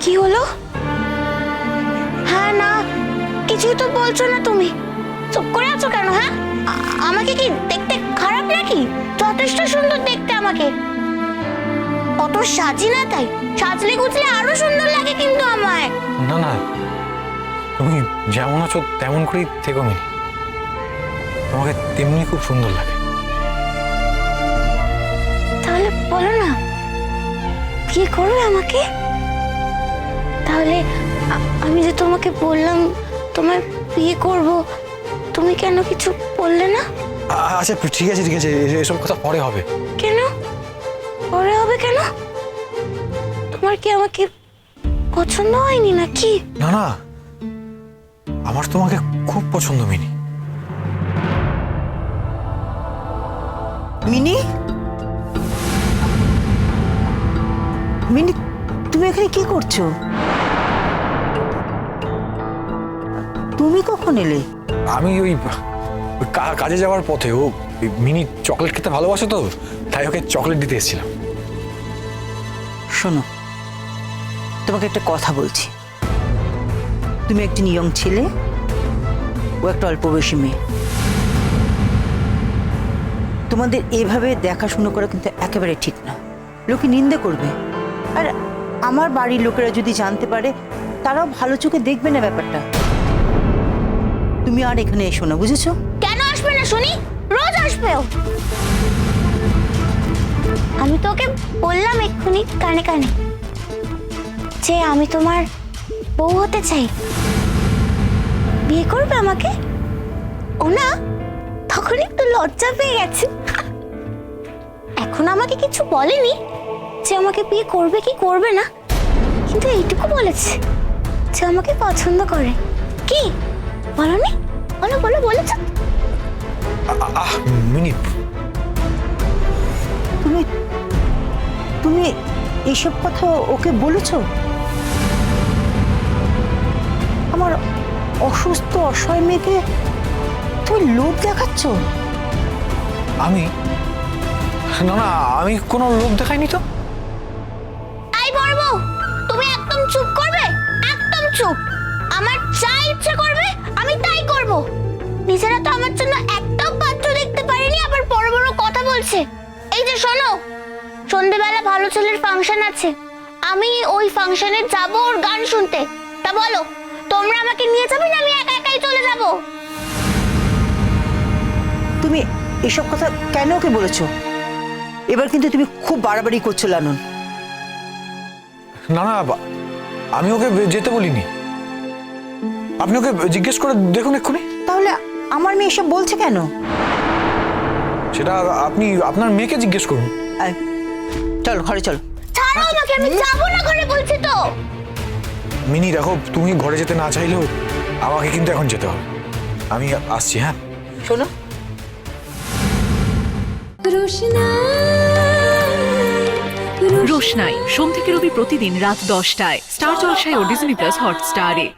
কি হলো? হ্যাঁ না, কিছুই তো বলছো না তুমি। চুপ করে আছো কেন? হ্যাঁ, আমাকে কি দেখতে খারাপ নাকি? যথেষ্ট সুন্দর দেখতে আমাকে। অত সাজি না, তাই সাজলে গুজলে আরো সুন্দর লাগে কিন্তু আমায়। না না, তুমি যেমন আছো তেমন করেই থেকো মিনি। তোমাকে তেমনি খুব সুন্দর লাগে। তাহলে বলো না, বিয়ে করবে আমাকে? তাহলে আমি যে তোমাকে বললাম তোমায় বিয়ে করব, তুমি কেন কিছু বললে না? আচ্ছা ঠিক আছে ঠিক আছে, এসব কথা পরে হবে। কেন পরে হবে কেন? তোমার কি আমাকে পছন্দ হয়নি নাকি? না না, আমার তোমাকে খুব পছন্দ মিনি। মিনি, মিনি, তুমি এখানে কি করছো? তুমি কখন এলে? আমি ওই কাজে যাওয়ার পথে, ও মিনি চকলেট খেতে ভালোবাসে তো, তাই ওকে চকলেট দিতে এসেছিলাম। শোনো, তোমাকে একটা কথা বলছি। তুমি একজন ইয়ং ছেলে, ও একটা অল্প বয়সী মেয়ে। তোমাদের এভাবে দেখাশুনো করা কিন্তু একেবারে ঠিক না। লোকে নিন্দে করবে, আর আমার বাড়ির লোকেরা যদি জানতে পারে, তারাও ভালো চোখে দেখবে না ব্যাপারটা। তুমি আর এখানে এসো না, বুঝেছো? কেন আসবে না শুনি? রোজ আসবে ও। আমি তোকে বললাম এক্ষুনি কানে কানে যে আমি তোমার বউ হতে চাই, বিয়ে করবে আমাকে। ও না, তখন একটু লজ্জা পেয়ে গেছে। এখন আমাকে কিছু বলেনি যে আমাকে বিয়ে করবে কি করবে না, কিন্তু এইটুকু বলেছে যে আমাকে পছন্দ করে। কি বলনি? বলো বলো, বলেছ? মিনি, তুমি তুমি এইসব কথা ওকে বলেছো? আমার অসুস্থ অসহায় মেয়েকে তুমি লোভ দেখাচ্ছ? আমি না না, আমি কোনো লোভ দেখাইনি তো। আই বলবো, তুমি একদম চুপ করবে, একদম চুপ। আমার যা ইচ্ছে করবে আমি তাই করব। নিজেরা তো আমার জন্য একটাও পাত্র দেখতে পারিনি, আবার বড় বড় কথা বলছে। এই যে শোনো, সন্ধ্যেবেলা ভালো ছেলের ফাংশন আছে, আমি ওই ফাংশনে যাব ওর গান শুনতে। তা বলো, তোমরা আমাকে নিয়ে যাবে না আমি একা একাই চলে যাব? তুমি এসব কথা কেন ওকে বলেছো? এবার কিন্তু তুমি খুব বাড়াবাড়ি করছো লালন। না না, আমি ওকে যেতে বলিনি। আপনি ওকে জিজ্ঞেস করে দেখুন এক্ষুনি। তাহলে আমার মেয়ে এসব বলছে কেন? সেটা আপনি আপনার মেয়েকে জিজ্ঞেস করুন। আয়, চলো ঘরে চলো। ছাড়ো আমাকে, আমি যাব না ঘরে বলছি তো। মিনি দেখো, তুমি ঘরে যেতে না চাইলেও আমাকে কিন্তু এখন যেতে হবে। আমি আসছি। হ্যাঁ শোনো, রোশনাই সোম থেকে রবি প্রতিদিন রাত 10টায় স্টার জলসায় ও ডিজনি প্লাস হটস্টারে।